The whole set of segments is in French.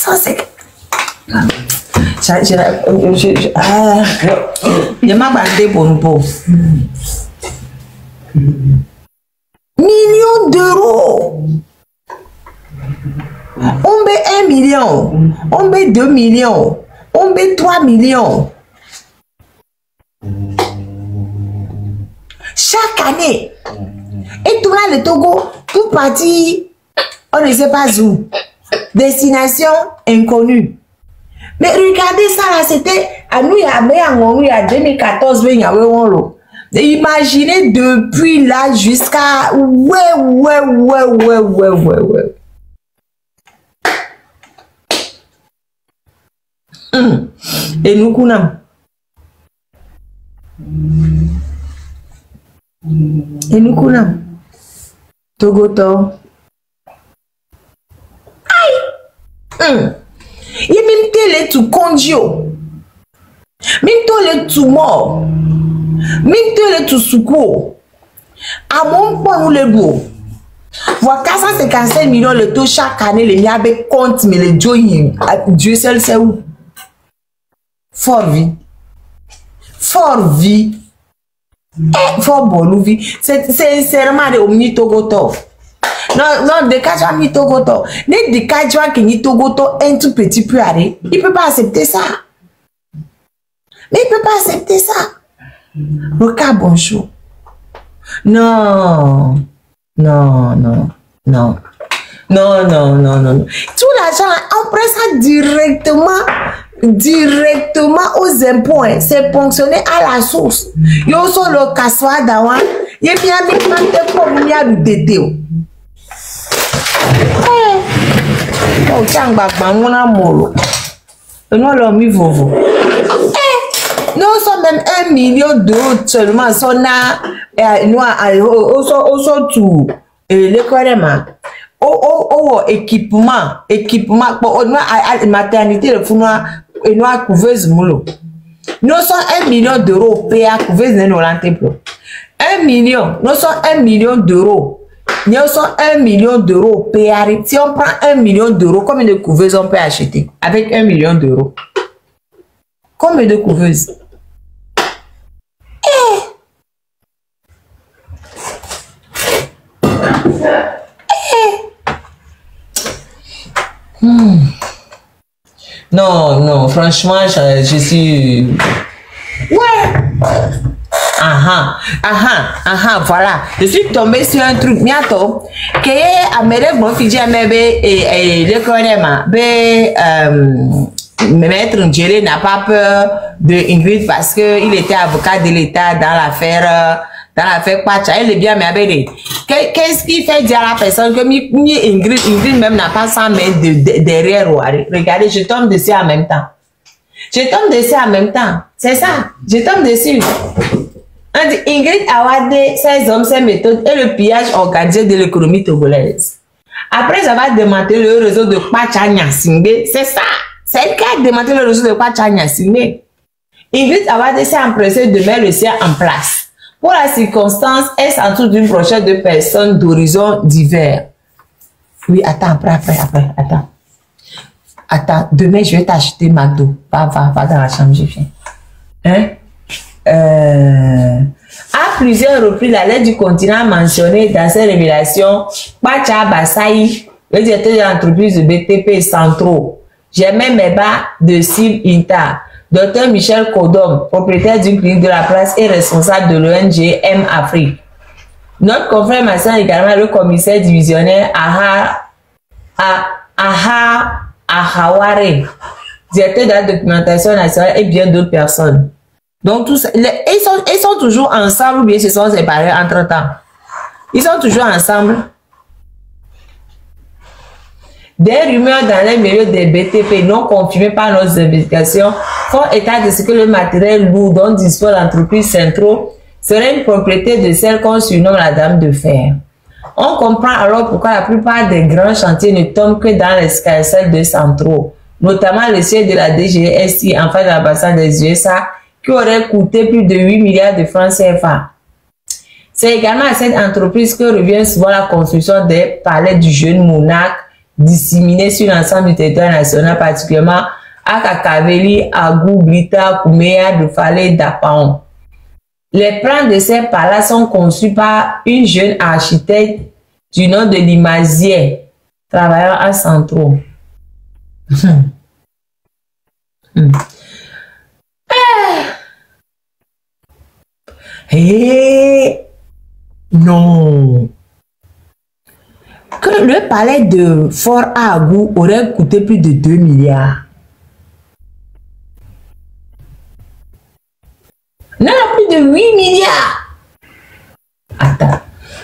150. Je m'ai battu pour nous pauvres. Millions d'euros. On met 1 million, on met 2 millions, on met 3 millions. Chaque année. Et tout là, le Togo, tout parti, on ne sait pas où. Destination inconnue. Mais regardez ça là, c'était à nous, il y a 2014, il y avait imaginez depuis là jusqu'à... Ouais. Et nous kunam. Et nous kunam. Togoto. Aïe. Et même télé tout condio. Même télé tout mort. Même télé tout soukou. À mon point où le beau. Voir 455 millions le taux chaque année, les miens avec compte, mais les Dieu seul sait où. Fort vie. Fort vie. Et fort bon vie. C'est sincèrement de omni Togoto. Non, de cas mi Togoto. Ne de cas qui ni Togoto un tout petit peu arrêté. Il peut pas accepter ça. Mais il peut pas accepter ça. Regarde bonjour. Non. Tout l'argent, on prend ça directement aux impôts. C'est ponctionné à la source. Yo so le kaswa dawa. Ye bien mante comme ya du déteo. Oh, tiens, on molo. Non, l'homme, il vaut. Nous sommes même 1 million d'euros seulement. On a, nous, tout, l'économie. Équipement, pour la maternité, le fou noir, et noir couveuse moulot. Nous sommes 1 million d'euros payés à couveuse de nos l'antéplot. 1 million, nous sommes 1 million d'euros. Nous sommes 1 million d'euros payés. Si on prend 1 million d'euros, combien de couveuses on peut acheter avec 1 million d'euros? Combien de couveuses? Non, franchement, je suis... Ouais. Voilà. Je suis tombé sur un truc bientôt. Que Amérique, mon fils, et le connaît, me mettre en gelé n'a pas peur de Ingrid parce qu'il était avocat de l'État dans l'affaire Pacha. Il est bien, mais qu'est-ce qu'il fait dire à la personne que Ingrid même n'a pas 100 mètres derrière. Regardez, je tombe dessus en même temps. C'est ça. Je tombe dessus. On dit Ingrid Awade, ses hommes, ses méthodes et le pillage organisé de l'économie togolaise. Après avoir démantelé le réseau de Pacha Nyasingbe, c'est ça. C'est elle qui a démantelé le réseau de Pacha Nyasingbe. Ingrid Awade s'est empressée de mettre le sien en place. Pour la circonstance, elle s'entoure d'une brochette de personnes d'horizons divers. Oui, attends, après, attends, demain je vais t'acheter McDo. Va dans la chambre, je viens. À plusieurs reprises, la lettre du continent mentionnée dans ces révélations, Pacha Basaï, le directeur de l'entreprise de BTP Centro, Germain Meba de Cible Inta, Dr Michel Kodom, propriétaire d'une clinique de la place et responsable de l'ONG M Afrique. Notre confrère mentionne également le commissaire divisionnaire Ahaware, directeur de la documentation nationale et bien d'autres personnes. Donc, tous, ils sont toujours ensemble ou bien ils se sont séparés entre temps. Ils sont toujours ensemble. Des rumeurs dans les milieux des BTP non confirmées par nos investigations font état de ce que le matériel lourd dont dispose l'entreprise Centro serait une propriété de celle qu'on surnomme la Dame de Fer. On comprend alors pourquoi la plupart des grands chantiers ne tombent que dans l'escarcelle de Centro, notamment le siège de la DGSI en face de l'ambassade des USA qui aurait coûté plus de 8 milliards de francs CFA. C'est également à cette entreprise que revient souvent la construction des palais du jeune monarque disséminés sur l'ensemble du territoire national, particulièrement à Kakaveli, Agou, Blita, Kouméa, Dofale, Dapaon. Les plans de ces palaces sont conçus par une jeune architecte du nom de Limazier, travaillant à Centro. Non. Que le palais de Fort Agou aurait coûté plus de 2 milliards. Non, plus de 8 milliards.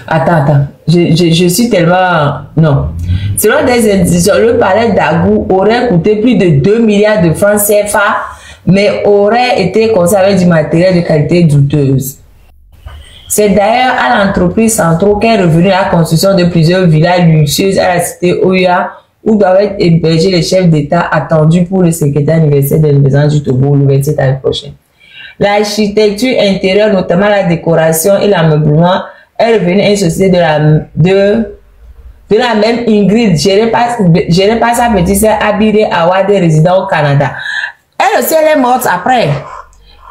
Attends. Je suis tellement... Non. Selon des indications, le palais d'Agou aurait coûté plus de 2 milliards de francs CFA, mais aurait été conservé avec du matériel de qualité douteuse. C'est d'ailleurs à l'entreprise Centro qu'est revenue la construction de plusieurs villas luxueuses à la cité Oya, où doivent être hébergés les chefs d'État attendus pour le secrétaire anniversaire de l'indépendance du Togo le 27 avril prochain. L'architecture intérieure, notamment la décoration et l'ameublement, est revenue à une société de la même Ingrid, gérée par sa petite sœur Abide Awade, résidant au Canada. Elle aussi, elle est morte après.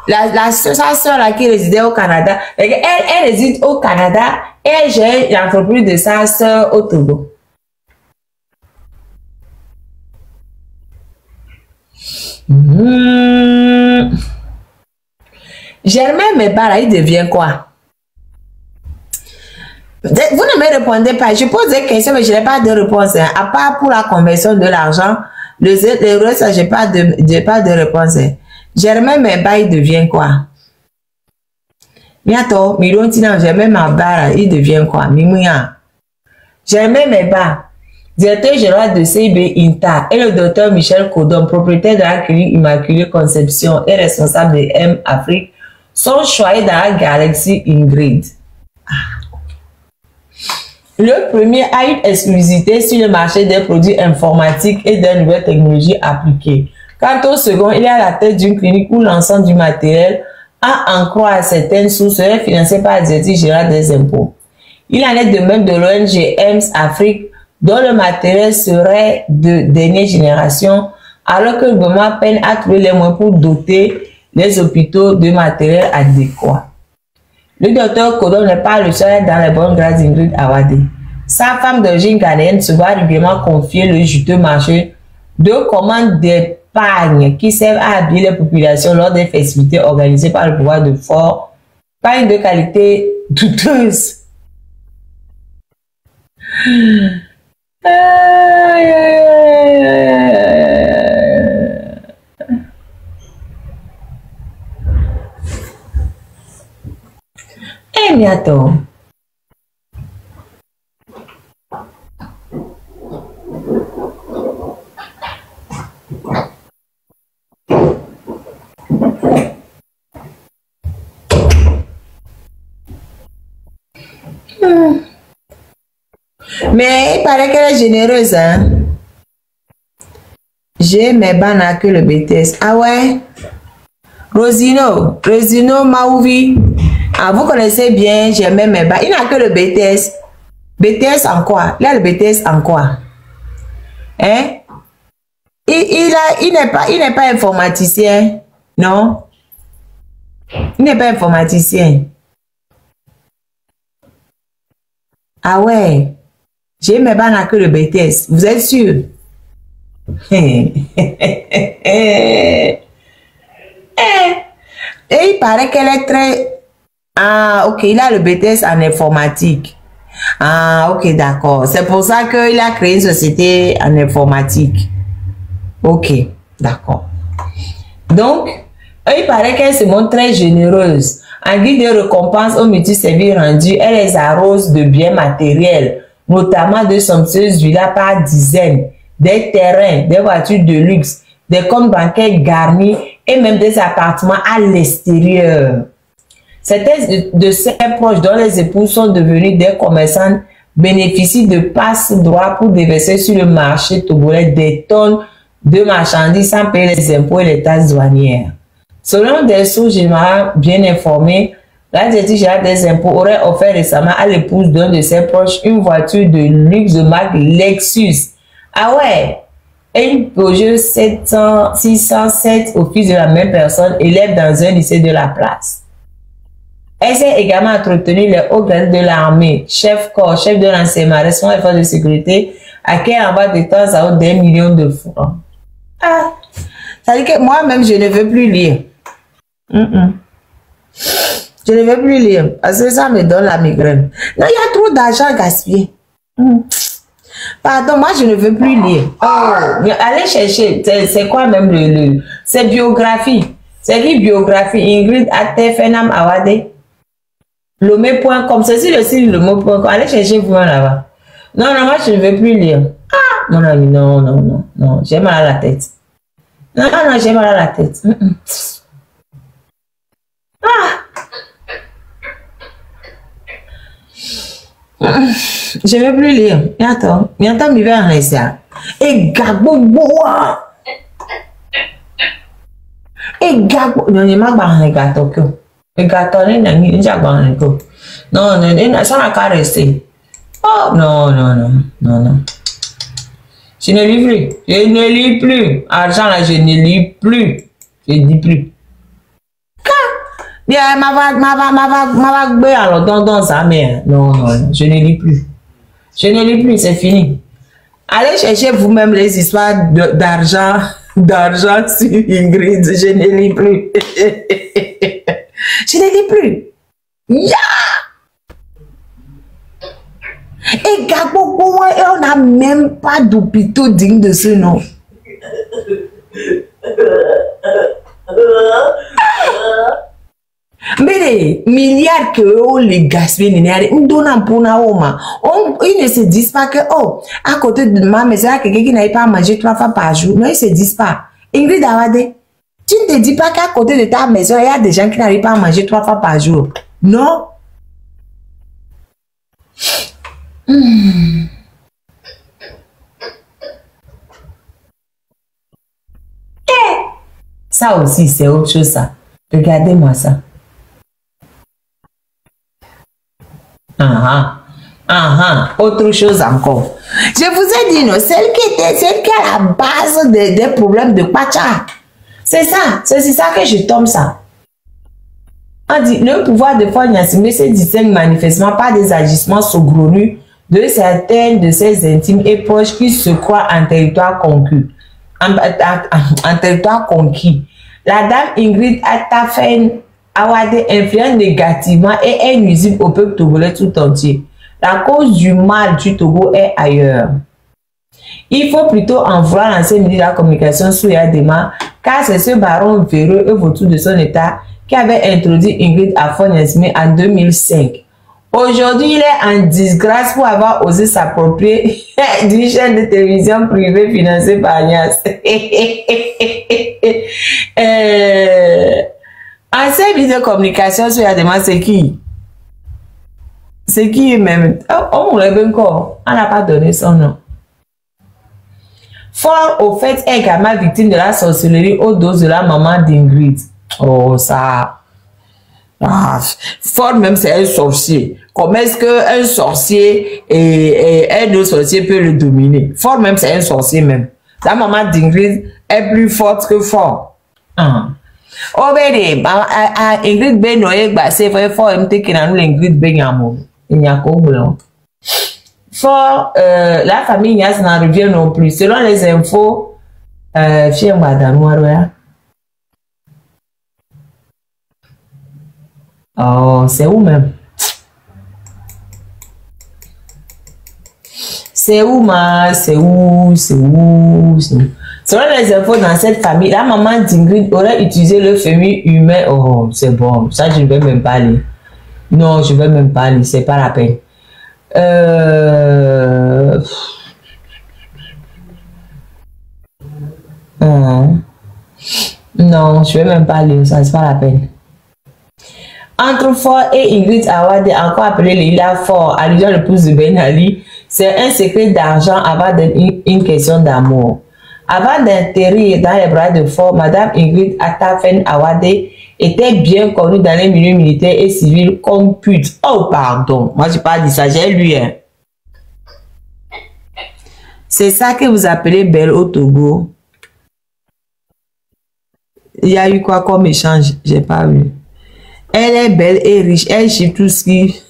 Sa sœur là qui résidait au Canada, elle réside au Canada et elle gère l'entreprise de sa sœur au Togo. Germain Mebara, il devient quoi? Vous ne me répondez pas. Je pose des questions, mais je n'ai pas de réponse. Hein. À part pour la conversion de l'argent, le reste, je n'ai pas de réponse. Hein. Germain Mebara, il devient quoi? Bientôt, Germain Mebara, il devient quoi? Mimouya. Germain Mebara, directeur général de CIB INTA, et le docteur Michel Kodom, propriétaire de la clinique Immaculée Conception et responsable de M Afrique, sont choyés dans la galaxie Ingrid. Le premier a une exclusivité sur le marché des produits informatiques et des nouvelles technologies appliquées. Quant au second, il est à la tête d'une clinique où l'ensemble du matériel, à en croire à certaines sources, serait financé par la direction générale des impôts. Il en est de même de l'ONG EMS Afrique, dont le matériel serait de dernière génération, alors que le gouvernement peine à trouver les moyens pour doter les hôpitaux de matériel adéquat. Le docteur Kodom n'est pas le seul dans les bonnes grâces d'Ingrid Awade. Sa femme d'origine ghanéenne se voit régulièrement confier le juteux marché de commandes d'épargne qui servent à habiller les populations lors des festivités organisées par le pouvoir de Fort, pas de qualité douteuse. Bientôt. Mais il paraît qu'elle est généreuse, hein. J'ai mes bannes que le BTS. Ah ouais? Rosino Maouvi. Ah, vous connaissez bien, j'ai même mes bannes. Il n'a que le BTS. BTS en quoi? Il a le BTS en quoi? Hein? Il n'est pas informaticien. Non? Il n'est pas informaticien. Ah ouais? J'ai mes bannes que le BTS. Vous êtes sûr? Et il paraît qu'elle est très... Ah, ok, il a le BTS en informatique. Ah, ok, d'accord. C'est pour ça qu'il a créé une société en informatique. Ok, d'accord. Donc, il paraît qu'elle se montre très généreuse. En guise de récompense au multi-services rendus, elle les arrose de biens matériels, notamment de somptueuses villas par dizaines, des terrains, des voitures de luxe, des comptes bancaires garnis et même des appartements à l'extérieur. Certains de ses proches, dont les épouses sont devenus des commerçants, bénéficient de passe-droit pour déverser sur le marché togolais des tonnes de marchandises sans payer les impôts et les taxes douanières. Selon des sources générales bien informées, la directrice générale des impôts aurait offert récemment à l'épouse d'un de ses proches une voiture de luxe de marque Lexus Ah ouais, une Peugeot 607 au fils de la même personne, élève dans un lycée de la place. Elle s'est également entretenue les hauts gradés de l'armée, chef corps, chef de l'enseignement, responsable des forces de sécurité, à qui elle envoie de temps à autre des millions de francs. Ah, ça veut dire que moi-même, je ne veux plus lire. Je ne veux plus lire, parce que ça me donne la migraine. Non, il y a trop d'argent gaspillé. Pardon, moi, je ne veux plus lire. Oh, allez chercher, c'est quoi même c'est biographie. C'est qui biographie? Ingrid Atefenam Awade. Lomé.com, c'est sur le site lomé.com. Allez chercher vous-même là-bas. Non, non, moi je ne veux plus lire. Ah, mon ami, non, non, non, non, j'ai mal à la tête. Non, non, non, j'ai mal à la tête. Ah. Je ne veux plus lire. Attends, il va en rester. Et Gabo, et Gabo, non, il m'a pas un gâteau. Le gâteau, il n'a pas un gâteau. Non, non, ça n'a qu'à rester. Oh, non, non, non, non, non. Je ne lis plus. Je ne lis plus. Argent là, je ne lis plus. Je ne dis plus. Bien, ma vague, alors, dans sa mère. Non, non, non, je ne lis plus. Je ne lis plus, c'est fini. Allez chercher vous-même les histoires d'argent sur Ingrid. Je ne lis plus. Je ne lis plus. Yeah! Et Gabo, on n'a même pas d'hôpital digne de ce nom. Mais les milliards que on les gaspille, ils ne se disent pas que, oh, à côté de ma maison, il y a quelqu'un qui n'avait pas mangé 3 fois par jour. Non, ils ne se disent pas. Ingrid Awade, tu ne te dis pas qu'à côté de ta maison, il y a des gens qui n'arrivent pas à manger 3 fois par jour. Non. Ça aussi, c'est autre chose, ça. Regardez-moi ça. Autre chose encore. Je vous ai dit, non, celle qui a la base des problèmes de Pacha. C'est ça, c'est ça que je tombe ça. On dit, le pouvoir de Fognasimé se distingue manifestement par des agissements saugrenus de certaines de ses intimes et proches qui se croient en territoire conquis. En territoire conquis. La dame Ingrid Atafen Awade influence négativement et est nuisible au peuple togolais tout entier. La cause du mal du Togo est ailleurs. Il faut plutôt en vouloir l'ancien ministre de la communication Souyadema, car c'est ce baron véreux et vautour de son état qui avait introduit Ingrid à Fognasimé en 2005. Aujourd'hui, il est en disgrâce pour avoir osé s'approprier d'une chaîne de télévision privée financée par Agnès. Ancien ministre de communication Souyadema, c'est qui? C'est qui même? On l'a bien encore. On n'a pas donné son nom. Fort au fait est également victime de la sorcellerie aux doses de la maman d'Ingrid. Oh, ça. Ah, Fort même c'est un sorcier. Comment est-ce qu'un sorcier et un autre sorcier peut le dominer? Fort même c'est un sorcier même. La maman d'Ingrid est plus forte que Fort. Oh, ben, Ingrid Benoye, c'est vrai, Fort MT qui n'a nous l'Ingrid Benyamo. Il n'y a qu'au blanc. Fort, la famille Nias n'en revient non plus. Selon les infos, chez Madame Waroya. Oh, c'est où même? C'est où, ma? C'est où? Selon les infos dans cette famille, la maman d'Ingrid aurait utilisé le féminin humain. Oh, c'est bon. Ça, je ne vais même pas lire. Non, je ne vais même pas lire. C'est pas la peine. Non, je ne vais même pas lire. Ça, c'est pas la peine. Entre Fort et Ingrid Awade, encore appelé Leila Fort, allusion à l'épouse de Ben Ali, c'est un secret d'argent avant une question d'amour. Avant d'atterrir dans les bras de Fort, Madame Ingrid Atafen Awade était bien connue dans les milieux militaires et civils comme pute. Oh, pardon, moi je n'ai pas dit ça, j'ai lu. C'est ça que vous appelez belle au Togo. Il y a eu quoi comme échange? J'ai pas vu. Elle est belle et riche. Elle chie tout ce qui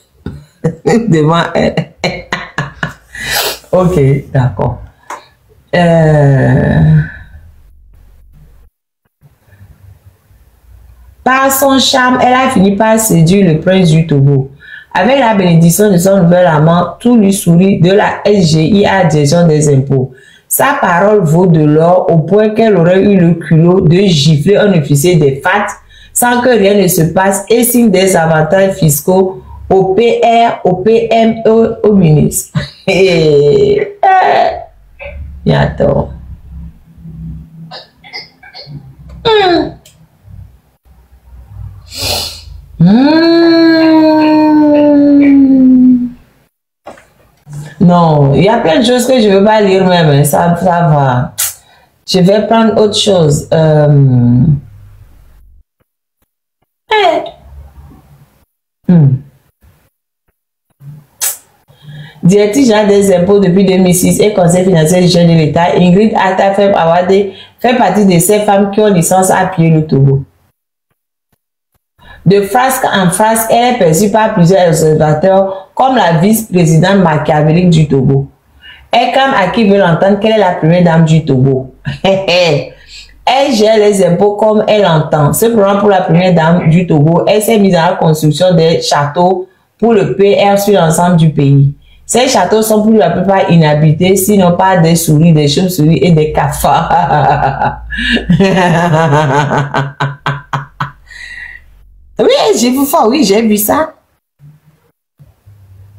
devant elle. Ok, d'accord. Par son charme, elle a fini par séduire le prince du Togo. Avec la bénédiction de son nouvel amant, tout lui sourit de la SGI à la direction des impôts. Sa parole vaut de l'or au point qu'elle aurait eu le culot de gifler un officier des FAT sans que rien ne se passe et signe des avantages fiscaux au PR, au PM et au ministre. Il a tort. Non, il y a plein de choses que je ne veux pas lire même, ça va. Je vais prendre autre chose. Directrice générale des impôts depuis 2006 et conseil financier de l'État, Ingrid Attafeb Awade fait partie de ces femmes qui ont licence à piller le Togo. De frasque en frasque, elle est perçue par plusieurs observateurs comme la vice-présidente machiavélique du Togo. Elle clame à qui veut l'entendre qu'elle est la première dame du Togo. Elle gère les impôts comme elle entend. Cependant, pour la première dame du Togo, elle s'est mise à la construction des châteaux pour le PR sur l'ensemble du pays. Ces châteaux sont pour la plupart inhabités, sinon pas des souris, des chauves-souris et des cafards. Oui, j'ai vu ça, oui, j'ai vu ça.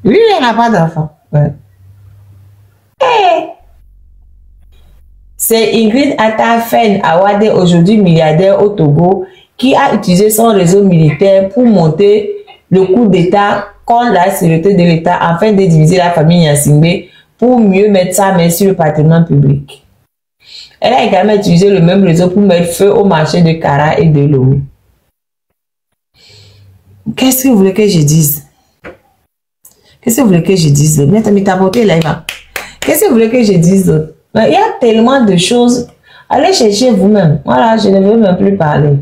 Oui, elle n'a pas d'enfant. Ouais. Hey. C'est Ingrid Attafeb Awade, aujourd'hui milliardaire au Togo, qui a utilisé son réseau militaire pour monter le coup d'État contre la sécurité de l'État afin de diviser la famille Gnassingbé pour mieux mettre sa main sur le patrimoine public. Elle a également utilisé le même réseau pour mettre feu au marché de Kara et de Lomé. Qu'est-ce que vous voulez que je dise? Qu'est-ce que vous voulez que je dise d'autre? Mais t'as porté là, Eva. Qu'est-ce que vous voulez que je dise d'autre? Il y a tellement de choses. Allez chercher vous-même. Voilà, je ne veux même plus parler.